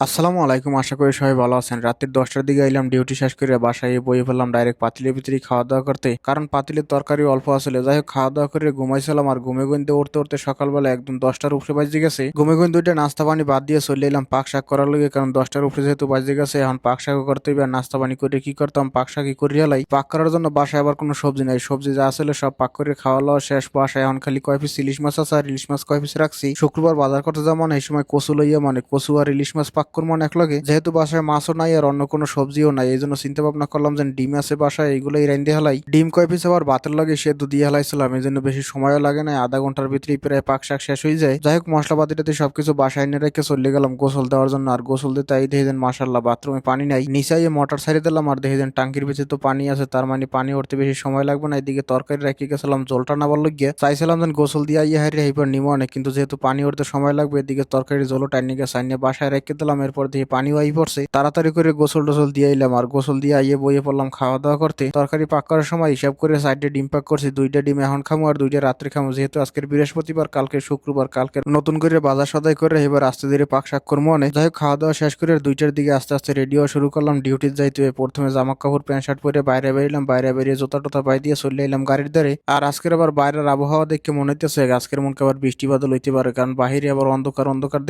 আসসালামু আলাইকুম, আশা করি সবাই ভালো আছেন। রাত্রির 10টার দিকে এলাম ডিউটি শেষ করে বাসায় বই ফেললাম ডাইরেক্ট পাতিলের ভিতরেই খাওয়া দাওয়া করতে, কারণ পাতিলের তরকারি অল্প আসলে। যাই হোক, খাওয়া দাওয়া করে ঘুমাইছিলাম, আর ঘুমে গুনতে উঠতে উঠতে সকালবেলা একদম 10টার উপরে বাজে গেছে। ঘুমে গুন দুইটা নাস্তা পানি বাদ দিয়ে চলে এলাম পাক শাক করার লগে, কারণ 10টার উপরে যেহেতু বাজে গেছে, এখন পাক শাক করতে হবে। আর নাস্তা পানি করে কি করতাম, পাক শাকই করি হেলাই। পাক করার জন্য বাসায় আবার কোনো সবজি নাই, সবজি যা আসলে সব পাক করে খাওয়া দাওয়া শেষ। বাসায় এখন খালি কয় পিস ইলিশ মাছ আছে, আর ইলিশ মাছ কয় পিস রাখছি। শুক্রবার বাজার করতে যাওয়া মানে এই সময় কচু লইয়া, মানে কচু আর ইলিশ মাছ পাক করবো এক লগে। যেহেতু বাসায় মাছও নাই আর অন্য কোনো সবজিও নাই, এই জন্য চিন্তা ভাবনা করলাম যে ডিম আছে বাসায়, এইগুলোই রাইন্দে হালাই। ডিম কয় পিস আবার ভাতের লগে সেদ্ধ দিয়ে হালাইছিলাম, এই জন্য বেশি সময়ও লাগে না, আধা ঘন্টার ভিতরেই প্রায় পাক শাক শেষ হয়ে যায়। যাই হোক, মশলাপাতিটাতে সবকিছু বাসায় এনে রেখে চলে গেলাম গোসল দেওয়ার জন্য। আর গোসল দিতে এই দেখে যেন মাসাল্লাহ বাথরুমে পানি নাই, নিচাই মোটর ছাড়িয়ে দিলাম। আর দেখে যেন টাঙ্কির ভিতরে তো পানি আছে, তার মানে পানি উঠতে বেশি সময় লাগবে না। এদিকে তরকারি রেখে গেছিলাম জলটা নাবার লইয়া, চাইছিলাম যেন গোসল দিয়ে ইয়ে হারিয়ে এইবার নিমো অনেক, কিন্তু যেহেতু পানি উঠতে সময় লাগবে, এদিকে তরকারি জলও টাইনি গেছে আইনে বাসায় রেখে দিলাম। এরপর দিয়ে পানিও আই পড়ছে, তাড়াতাড়ি করে গোসল টোসল দিয়ে এলাম। আর গোসল দিয়ে আইয়ে বইয়ে পড়লাম খাওয়া দাওয়া করতে। তরকারি পাক করার সময় হিসাব করে সাইডে ডিম পাক করছি, দুইটা ডিম এখন খামো আর দুইটা রাত্রে খামো, যেহেতু আজকের বৃহস্পতিবার, কালকে শুক্রবার, কালকে নতুন করে বাজার সদাই করে এবার আস্তে ধীরে পাক শাক করবো অনেক। যাই হোক, খাওয়া দাওয়া শেষ করে 2টার দিকে আস্তে আস্তে রেডি হওয়া শুরু করলাম ডিউটিতে যাইতে। প্রথমে জামা কাপড় প্যান্ট শার্ট পরে বাইরে বেরিলাম, বাইরে বেরিয়ে জোতা টোতা পাই দিয়ে চলে এলাম গাড়ির ধারে। আর আজকের আবার বাইরের আবহাওয়া দেখে মনে হইতেছে আজকের মনকে আবার বৃষ্টি বাদল হইতে পারে, কারণ বাহিরে আবার অন্ধকার অন্ধকার